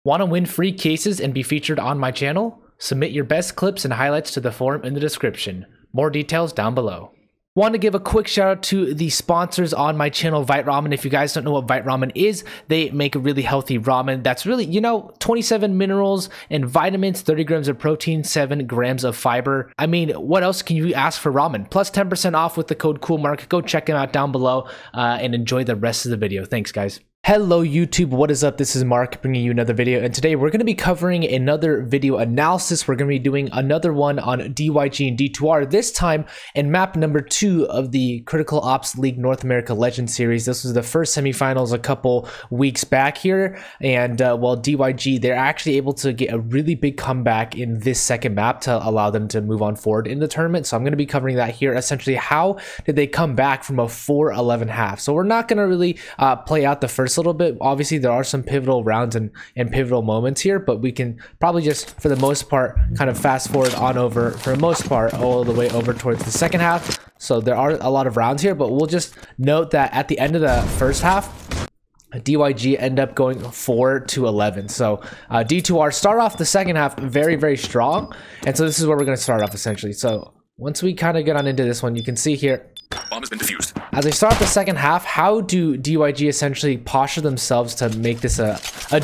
Want to win free cases and be featured on my channel? Submit your best clips and highlights to the forum in the description. More details down below. Want to give a quick shout out to the sponsors on my channel, Vite Ramen. If you guys don't know what Vite Ramen is, they make a really healthy ramen that's really, 27 minerals and vitamins, 30 grams of protein, 7 grams of fiber. I mean, what else can you ask for ramen? Plus 10% off with the code Coolmark. Go check them out down below and enjoy the rest of the video. Thanks, guys. Hello YouTube, what is up? This is Mark bringing you another video, and today we're going to be covering another video analysis. We're going to be doing another one on DyG and D2R, this time in map number 2 of the Critical Ops League North America Legend Series. This was the first semifinals a couple weeks back here, and well, DyG, they're actually able to get a really big comeback in this second map to allow them to move on forward in the tournament. So I'm going to be covering that here. Essentially, how did they come back from a 4-11 half? So we're not going to really play out the first little bit. Obviously there are some pivotal rounds and pivotal moments here, but we can probably just for the most part kind of fast forward on over for the most part all the way over towards the second half. So there are a lot of rounds here, but we'll just note that at the end of the first half DyG end up going 4-11. So D2R start off the second half very strong, and so this is where we're going to start off essentially. So once we kind of get on into this one, you can see here bomb has been defused. As they start the second half, how do DyG essentially posture themselves to make this a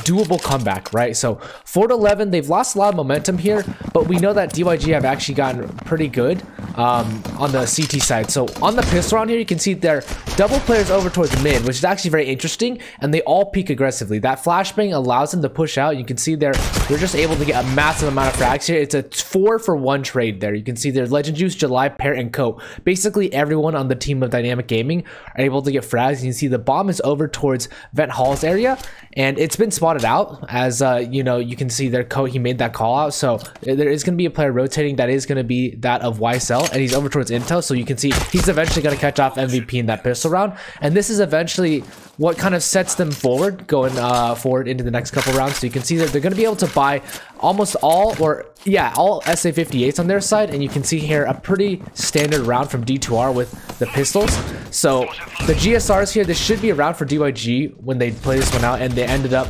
doable comeback, right? So 4-11, they've lost a lot of momentum here, but we know that DyG have actually gotten pretty good on the CT side. So on the pistol round here, you can see they're double players over towards mid, which is actually very interesting, and they all peek aggressively. That flashbang allows them to push out. You can see they're just able to get a massive amount of frags here. It's a 4-for-1 trade there. You can see there's Legend Juice, July, Pear, and Co. Basically everyone on the team of Dynamic Gaming are able to get frags. You can see the bomb is over towards Vent Hall's area, and it's been spotted out as you can see their he made that call out. So there is going to be a player rotating that is going to be that of YSL, and he's over towards Intel. So you can see he's eventually going to catch off MVP in that pistol round, and this is eventually what kind of sets them forward going forward into the next couple rounds. So you can see that they're going to be able to buy almost all all SA58s on their side, and you can see here a pretty standard round from D2R with the pistols. So the GSRs here, this should be a round for DyG when they play this one out, and they ended up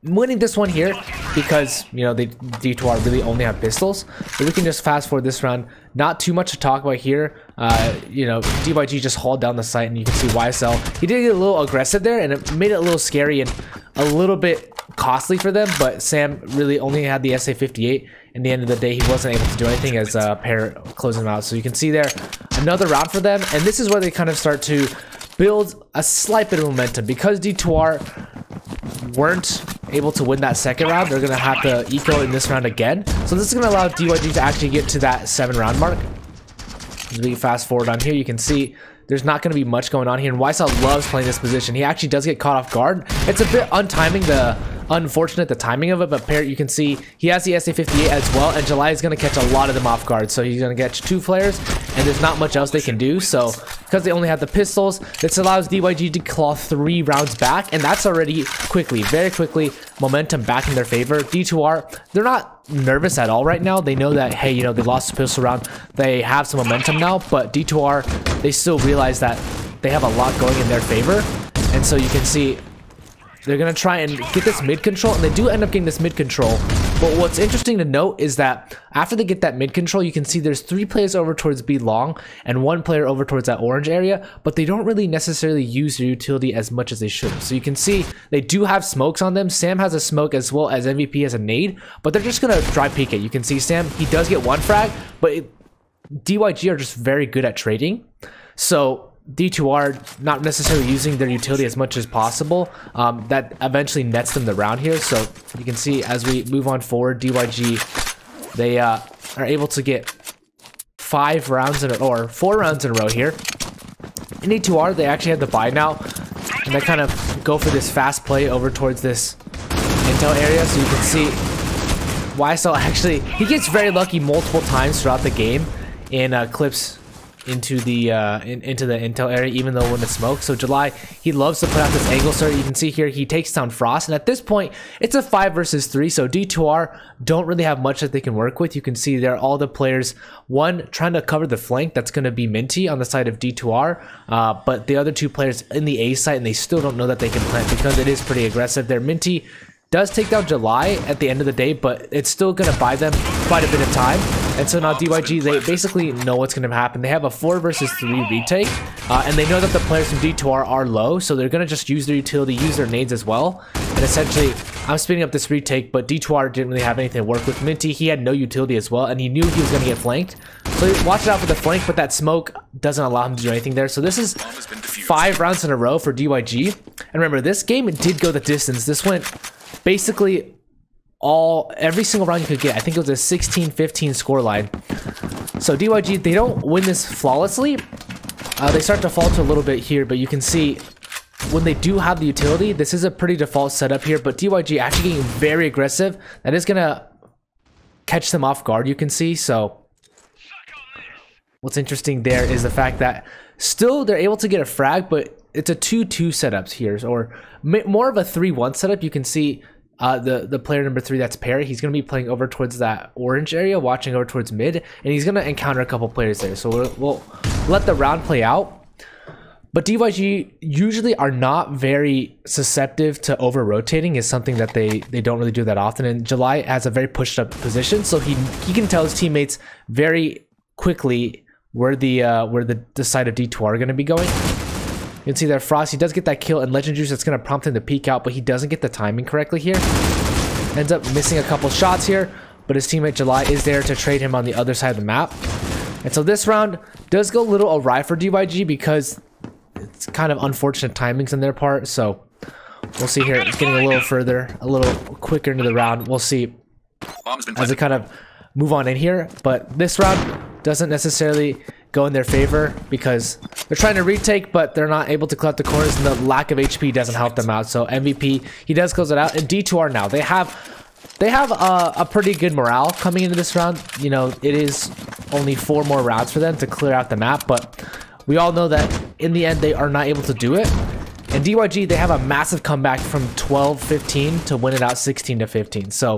winning this one here because D2R really only have pistols. But we can just fast forward this round. Not too much to talk about here. DyG just hauled down the site, and you can see YSL, he did get a little aggressive there, and it made it a little scary and a little bit costly for them. But Sam really only had the SA58. In the end of the day, he wasn't able to do anything as Pear closed him out. So you can see there another round for them, and this is where they kind of start to build a slight bit of momentum. Because D2R weren't able to win that second round, they're going to have to eco in this round again. So this is going to allow DyG to actually get to that 7-round mark. As we fast forward on here, you can see there's not going to be much going on here, and YSL loves playing this position. He actually does get caught off guard. It's a bit unfortunate the timing of it, but Pear, you can see he has the SA58 as well, and July is going to catch a lot of them off guard. So he's going to catch 2 players, and there's not much else they can do. So because they only have the pistols, this allows DyG to claw 3 rounds back, and that's already very quickly momentum back in their favor. D2R, they're not nervous at all right now. They know that, hey, they lost the pistol round, they have some momentum now, but D2R, they still realize that they have a lot going in their favor, and so you can see they're going to try and get this mid control, and they do end up getting this mid control. But what's interesting to note is that after they get that mid control, you can see there's 3 players over towards B long and 1 player over towards that orange area, but they don't really necessarily use their utility as much as they should. So you can see they do have smokes on them. Sam has a smoke as well as MVP has a nade, but they're just going to dry peek it. You can see Sam, he does get 1 frag, but DyG are just very good at trading. So D2R not necessarily using their utility as much as possible. That eventually nets them the round here. So you can see as we move on forward, DyG, they are able to get 4 rounds in a row here. In D2R, they actually have the buy now, and they kind of go for this fast play over towards this intel area. So you can see YSL actually, he gets very lucky multiple times throughout the game in clips into the intel area, even though when it's smoke. So July, he loves to put out this angle. So you can see here he takes down Frost, and at this point it's a 5 versus 3. So D2R don't really have much that they can work with. You can see there all the players, one trying to cover the flank, that's going to be Minty on the side of D2R, but the other 2 players in the A site, and they still don't know that they can plant because it is pretty aggressive there. Minty does take down July at the end of the day, but it's still going to buy them quite a bit of time. And so now DyG, they basically know what's going to happen. They have a 4 versus 3 retake, and they know that the players from D2R are low, so they're going to just use their utility, use their nades as well. And essentially, I'm speeding up this retake, but D2R didn't really have anything to work with. Minty, he had no utility as well, and he knew he was going to get flanked. So watch out for the flank, but that smoke doesn't allow him to do anything there. So this is 5 rounds in a row for DyG. And remember, this game did go the distance. This went basically every single round you could get. I think it was a 16-15 scoreline. So DyG, they don't win this flawlessly. They start to falter a little bit here, but you can see when they do have the utility, this is a pretty default setup here, but DyG actually getting very aggressive. That is gonna catch them off guard, you can see. So what's interesting there is the fact that still they're able to get a frag, but it's a 2-2 setups here, or more of a 3-1 setup. You can see the player number 3, that's Perry, he's going to be playing over towards that orange area, watching over towards mid, and he's going to encounter a couple players there. So we'll let the round play out. But DyG usually are not very susceptible to over rotating, is something that they don't really do that often. And July has a very pushed up position, so he can tell his teammates very quickly where the side of D2R are going to be going. You can see there, Frost, he does get that kill, and Legend Juice, that's going to prompt him to peek out, but he doesn't get the timing correctly here. Ends up missing a couple shots here, but his teammate July is there to trade him on the other side of the map. And so this round does go a little awry for DyG because it's kind of unfortunate timings on their part. So we'll see here. It's getting a little further, a little quicker into the round. We'll see as it kind of move on in here. But this round doesn't necessarily go in their favor because they're trying to retake, but they're not able to collect the corners, and the lack of HP doesn't help them out. So MVP, he does close it out. And D2R now, they have a pretty good morale coming into this round. You know, it is only 4 more rounds for them to clear out the map, but we all know that in the end they are not able to do it. And DyG, they have a massive comeback from 12-15 to win it out 16-15. So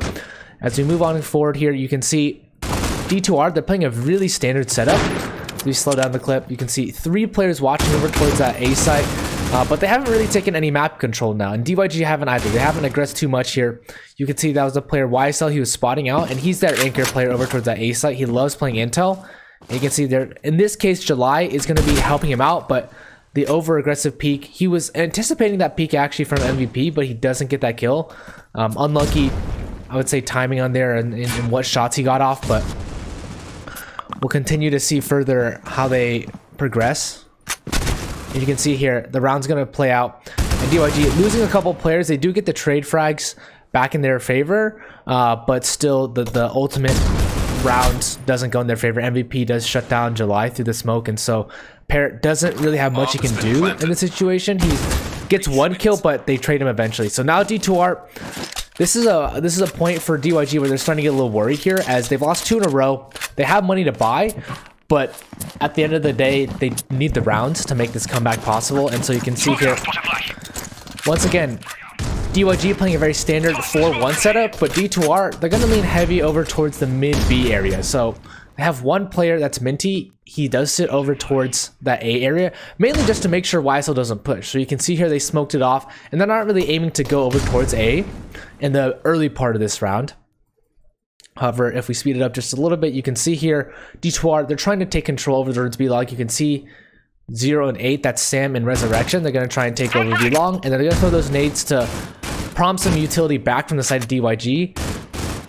as we move on forward here, you can see D2R, they're playing a really standard setup. We slow down the clip. You can see 3 players watching over towards that A site, but they haven't really taken any map control now. And DyG haven't either. They haven't aggressed too much here. You can see that was the player YSL. He was spotting out, and he's that anchor player over towards that A site. He loves playing intel. And you can see there, in this case, July is going to be helping him out, but the over aggressive peek, he was anticipating that peek actually from MVP, but he doesn't get that kill. Unlucky, I would say, timing on there and what shots he got off, but we'll continue to see further how they progress. And you can see here, the round's going to play out. And DyG losing a couple players. They do get the trade frags back in their favor, but still the ultimate round doesn't go in their favor. MVP does shut down July through the smoke, and so Parrot doesn't really have much he can do in the situation. He gets 1 kill, but they trade him eventually. So now D2R, this is a point for DyG where they're starting to get a little worried here, as they've lost 2 in a row. They have money to buy, but at the end of the day, they need the rounds to make this comeback possible. And so you can see here, once again, DyG playing a very standard 4-1 setup, but D2R, they're going to lean heavy over towards the mid-B area. So they have 1 player that's Minty. He does sit over towards that A area, mainly just to make sure YSL doesn't push. So you can see here they smoked it off, and they're not really aiming to go over towards A in the early part of this round. However, if we speed it up just a little bit, you can see here, D2R, they're trying to take control over towards B log. You can see 0 and 8, that's Sam and Resurrection. They're going to try and take over B long, and then they're going to throw those nades to prompt some utility back from the side of DyG.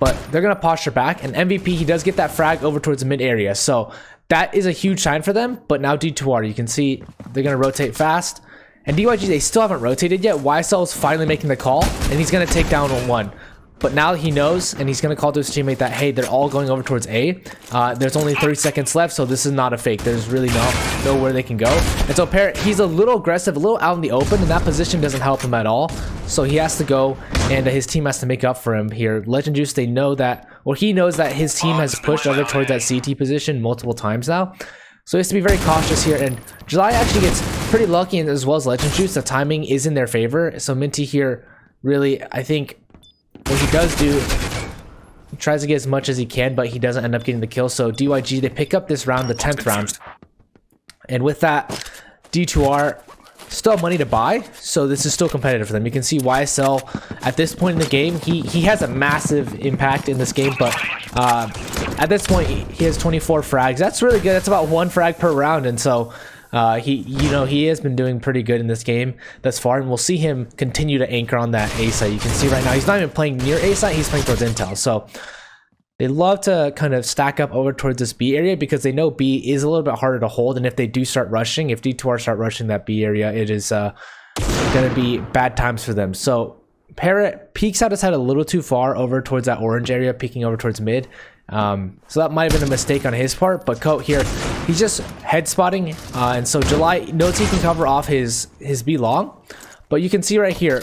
But they're going to posture back, and MVP, he does get that frag over towards the mid area. So that is a huge sign for them. But now D2R, you can see they're going to rotate fast. And DyG, they still haven't rotated yet. YSL is finally making the call, and he's going to take down 1. But now he knows, and he's going to call to his teammate that, hey, they're all going over towards A. There's only 30 seconds left, so this is not a fake. There's really nowhere they can go. And so Parrot, he's a little aggressive, a little out in the open, and that position doesn't help him at all. So he has to go, and his team has to make up for him here. Legend Juice, they know that, well, he knows that his team has pushed over towards that CT position multiple times now. So he has to be very cautious here, and July actually gets pretty lucky, and as well as Legend Juice, the timing is in their favor. So Minty here, really, I think what he does do, he tries to get as much as he can, but he doesn't end up getting the kill. So DyG, they pick up this round, the 10th round. And with that, D2R, still money to buy, so this is still competitive for them. You can see YSL at this point in the game, he has a massive impact in this game, but at this point he has 24 frags. That's really good. That's about 1 frag per round, and so he has been doing pretty good in this game thus far, and we'll see him continue to anchor on that A site. You can see right now he's not even playing near A site, he's playing towards intel. So they love to kind of stack up over towards this B area because they know B is a little bit harder to hold, and if they do start rushing, if D2R start rushing that B area, it is going to be bad times for them. So Parrot peeks out his head a little too far over towards that orange area, peeking over towards mid. So that might have been a mistake on his part, but Coat here, he's just head spotting, and so July knows he can cover off his B long, but you can see right here,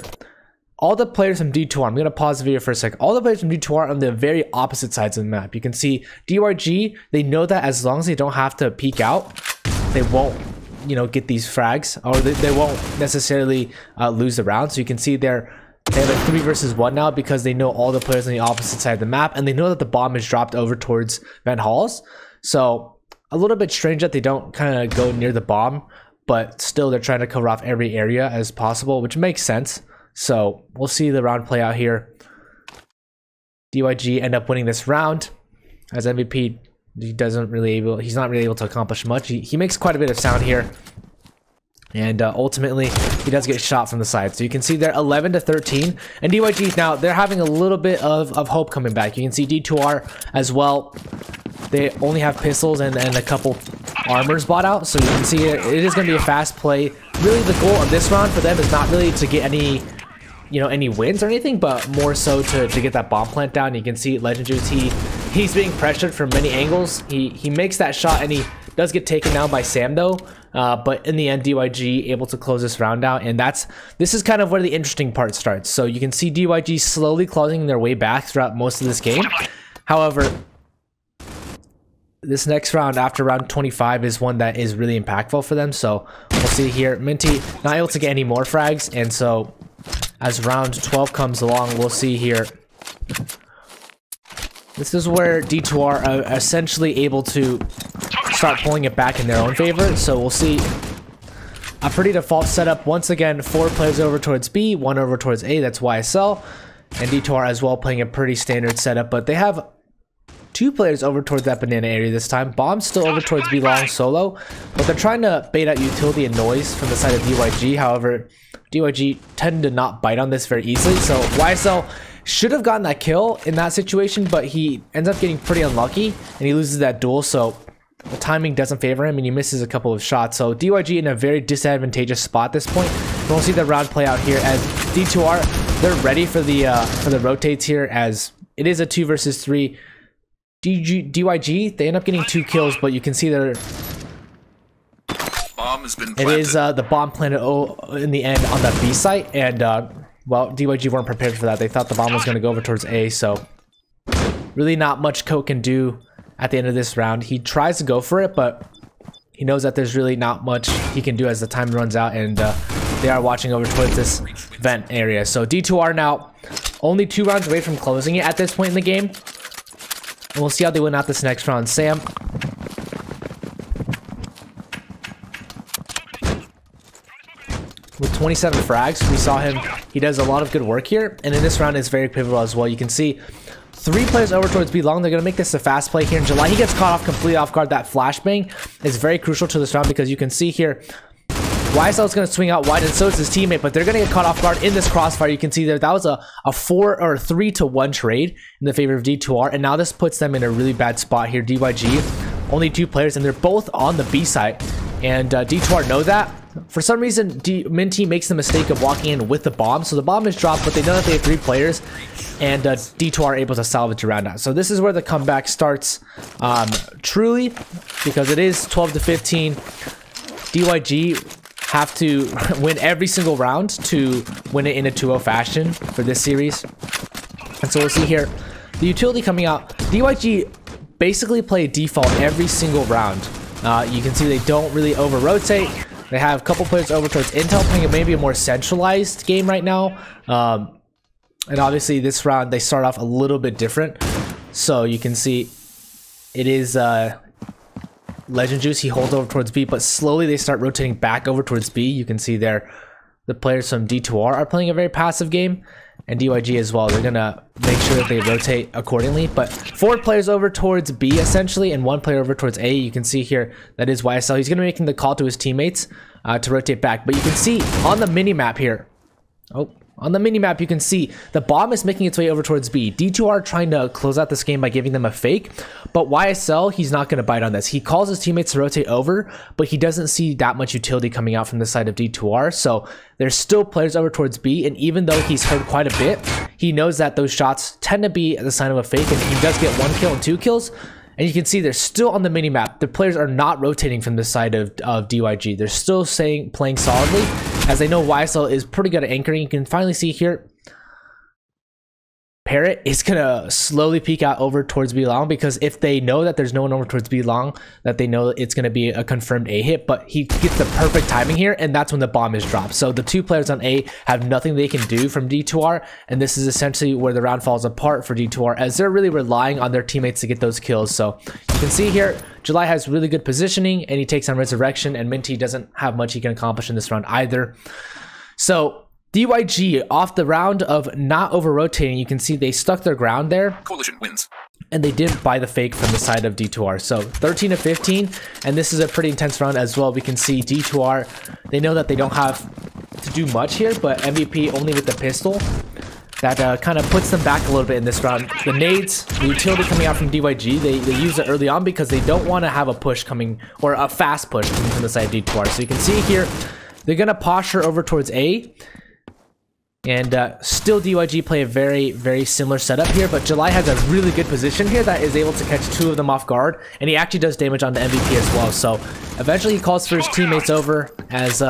all the players from D2R, I'm going to pause the video for a second, all the players from D2R are on the very opposite sides of the map. You can see DyG, they know that as long as they don't have to peek out, they won't, get these frags, or they won't necessarily lose the round. So you can see they have a 3 versus 1 now because they know all the players on the opposite side of the map, and they know that the bomb is dropped over towards Van Halls. So a little bit strange that they don't kind of go near the bomb, but still they're trying to cover off every area as possible, which makes sense. So we'll see the round play out here. DyG end up winning this round as MVP. He's not really able to accomplish much. He makes quite a bit of sound here. And ultimately, he does get shot from the side. So you can see they're 11-13. And DyG now, they're having a little bit of hope coming back. You can see D2R as well. They only have pistols and a couple armors bought out. So you can see it is going to be a fast play. Really, the goal of this round for them is not really to get any wins or anything, but more so to get that bomb plant down. You can see Legend Juice, he's being pressured from many angles. He makes that shot, and he does get taken down by Sam though. But in the end, DyG able to close this round out, and this is kind of where the interesting part starts. So you can see DyG slowly closing their way back throughout most of this game. However, this next round after round 25 is one that is really impactful for them. So we'll see here, Minty not able to get any more frags, and so as round 12 comes along, we'll see here. This is where D2R are essentially able to start pulling it back in their own favor. So we'll see a pretty default setup. Once again, 4 players over towards B, 1 over towards A, that's YSL. And D2R as well playing a pretty standard setup, but they have 2 players over towards that banana area this time. Bomb's still over towards B long solo, but they're trying to bait out utility and noise from the side of DyG. However, DyG tend to not bite on this very easily, so YSL should have gotten that kill in that situation, but he ends up getting pretty unlucky and he loses that duel, so the timing doesn't favor him and he misses a couple of shots. So DyG in a very disadvantageous spot at this point. We'll see the round play out here as D2R, they're ready for the rotates here, as it is a 2 versus 3. DyG, they end up getting 2 kills, but you can see their bomb has been planted. It is the bomb planted in the end on that B site, and well, DyG weren't prepared for that. They thought the bomb was going to go over towards A, so really not much Coat can do at the end of this round. He tries to go for it, but he knows that there's really not much he can do as the time runs out, and they are watching over towards this vent area. So D2R now only 2 rounds away from closing it at this point in the game. And we'll see how they win out this next round. Sam, with 27 frags, we saw him. He does a lot of good work here. And in this round, it's very pivotal as well. You can see 3 players over towards B long. They're going to make this a fast play here in July. He gets caught off completely off guard. That flashbang is very crucial to this round because you can see here, YSL is going to swing out wide, and so is his teammate, but they're going to get caught off guard in this crossfire. You can see there, that was a 4 or 3-to-1 trade in the favor of D2R, and now this puts them in a really bad spot here. DyG, only 2 players, and they're both on the B side, and D2R know that. For some reason, Minty makes the mistake of walking in with the bomb, so the bomb is dropped, but they know that they have 3 players, and D2R are able to salvage around that. So this is where the comeback starts truly, because it is 12-15. DyG have to win every single round to win it in a 2-0 fashion for this series. And so we'll see here, the utility coming out. DyG basically play default every single round. You can see they don't really over-rotate. They have a couple players over towards Intel playing maybe a more centralized game right now. And obviously this round, they start off a little bit different. So you can see it is Legend Juice. He holds over towards B, but slowly they start rotating back over towards B. You can see there the players from D2R are playing a very passive game, and DyG as well. They're gonna make sure that they rotate accordingly, but 4 players over towards B essentially and 1 player over towards A. You can see here that is YSL. He's gonna be making the call to his teammates to rotate back, but you can see on the mini map here, on the minimap, you can see the bomb is making its way over towards B. D2R trying to close out this game by giving them a fake, but YSL, he's not going to bite on this. He calls his teammates to rotate over, but he doesn't see that much utility coming out from the side of D2R, so there's still players over towards B, and even though he's heard quite a bit, he knows that those shots tend to be the sign of a fake, and he does get 1 kill and 2 kills. And you can see they're still on the minimap. The players are not rotating from the side of DyG. They're still playing solidly, as they know YSL is pretty good at anchoring. You can finally see here, Parrot is going to slowly peek out over towards B long, because if they know that there's no one over towards B long, that they know it's going to be a confirmed A hit, but he gets the perfect timing here, and that's when the bomb is dropped. So the 2 players on A have nothing they can do from D2R, and this is essentially where the round falls apart for D2R, as they're really relying on their teammates to get those kills. So you can see here, July has really good positioning, and he takes on Resurrection, and Minty doesn't have much he can accomplish in this round either. So DyG, off the round of not over-rotating, you can see they stuck their ground there. Coalition wins. And they didn't buy the fake from the side of D2R. So 13 to 15, and this is a pretty intense round as well. We can see D2R, they know that they don't have to do much here, but MVP only with the pistol. That kind of puts them back a little bit in this round. The nades, the utility coming out from DyG, they use it early on because they don't want to have a push coming, or a fast push coming from the side of D2R. So you can see here, they're going to posture over towards A. And still DyG play a very, very similar setup here, but July has a really good position here that is able to catch 2 of them off guard, and he actually does damage on the MVP as well. So eventually he calls for his teammates over, as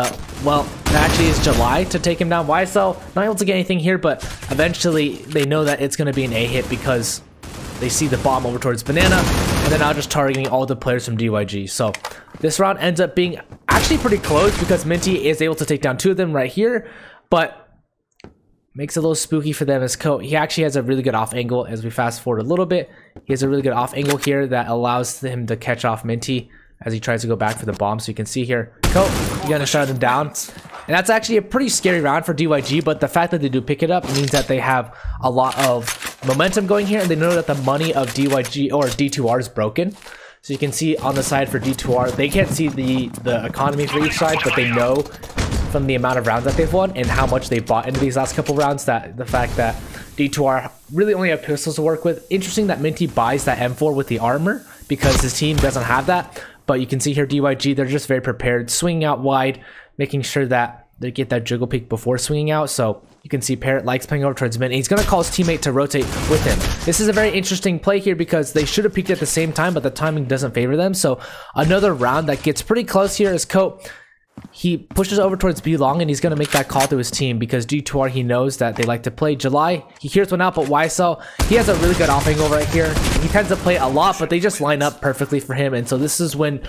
well, it actually is July to take him down. YSL not able to get anything here, but eventually they know that it's going to be an A hit because they see the bomb over towards Banana, and they're now just targeting all the players from DyG. So this round ends up being actually pretty close because Minty is able to take down 2 of them right here, but makes it a little spooky for them as he actually has a really good off angle. As we fast forward a little bit, he has a really good off angle here that allows him to catch off Minty as he tries to go back for the bomb. So you can see here, you're gonna shut him down. And that's actually a pretty scary round for DyG, but the fact that they do pick it up means that they have a lot of momentum going here, and they know that the money of DyG or D2R is broken. So you can see on the side for D2R, they can't see the economy for each side, but they know from the amount of rounds that they've won and how much they bought into these last couple rounds, that the fact that D2R really only have pistols to work with. Interesting that Minty buys that M4 with the armor because his team doesn't have that, but you can see here DyG, they're just very prepared, swinging out wide, making sure that they get that jiggle peek before swinging out. So you can see Parrot likes playing over towards mid, and he's going to call his teammate to rotate with him. This is a very interesting play here because they should have peeked at the same time, but the timing doesn't favor them. So another round that gets pretty close here is he pushes over towards B long, and he's going to make that call to his team because D2R, he knows that they like to play July. He hears one out, but YSL, he has a really good off angle right here. He tends to play a lot, but they just line up perfectly for him. And so this is when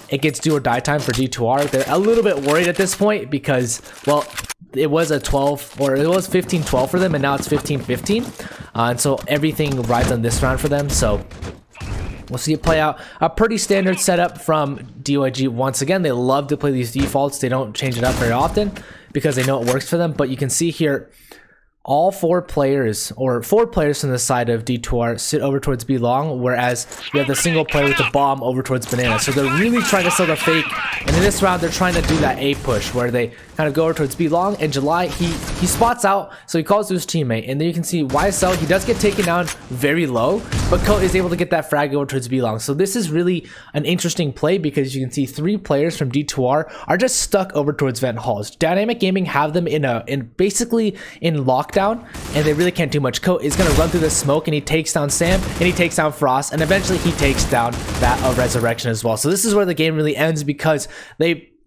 it gets do or die time for D2R. They're a little bit worried at this point because, well, it was a 12, or it was 15-12 for them, and now it's 15-15. And so everything rides on this round for them. So we'll see it play out. A pretty standard setup from DyG. Once again, they love to play these defaults. They don't change it up very often because they know it works for them. But you can see here, all 4 players, or 4 players from the side of D2R sit over towards B long, whereas you have the single player with the bomb over towards Banana. So they're really trying to sell the fake, and in this round they're trying to do that A push where they kind of go over towards B long, and July, he spots out, so he calls to his teammate, and then you can see YSL, he does get taken down very low, but Coat is able to get that frag over towards B long. So this is really an interesting play because you can see 3 players from D2R are just stuck over towards Vent Halls. Dynamic Gaming have them basically in lockdown, and they really can't do much. Coat is going to run through the smoke, and he takes down Sam, and he takes down Frost, and eventually he takes down that of Resurrection as well. So this is where the game really ends because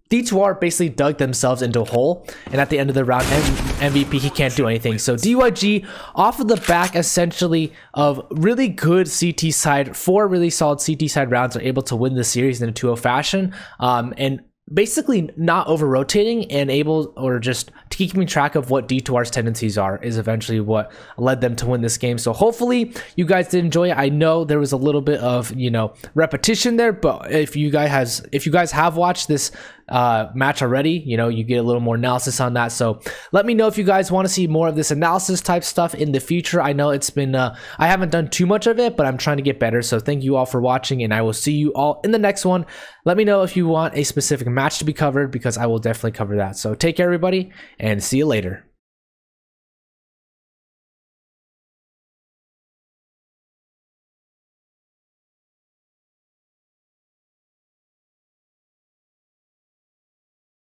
D2R basically dug themselves into a hole, and at the end of the round, MVP, he can't do anything. So DyG, off of the back essentially of really good CT side, 4 really solid CT side rounds, are able to win the series in a 2-0 fashion, and basically not over rotating and able, or just keeping track of what D2R's tendencies are is eventually what led them to win this game. So hopefully you guys did enjoy it. I know there was a little bit of, you know, repetition there, but if you guys have watched this match already, you know, you get a little more analysis on that. So let me know if you guys want to see more of this analysis type stuff in the future. I know it's been I haven't done too much of it, but I'm trying to get better. So thank you all for watching, and I will see you all in the next one. Let me know if you want a specific match to be covered, because I will definitely cover that. So take care, everybody, and see you later.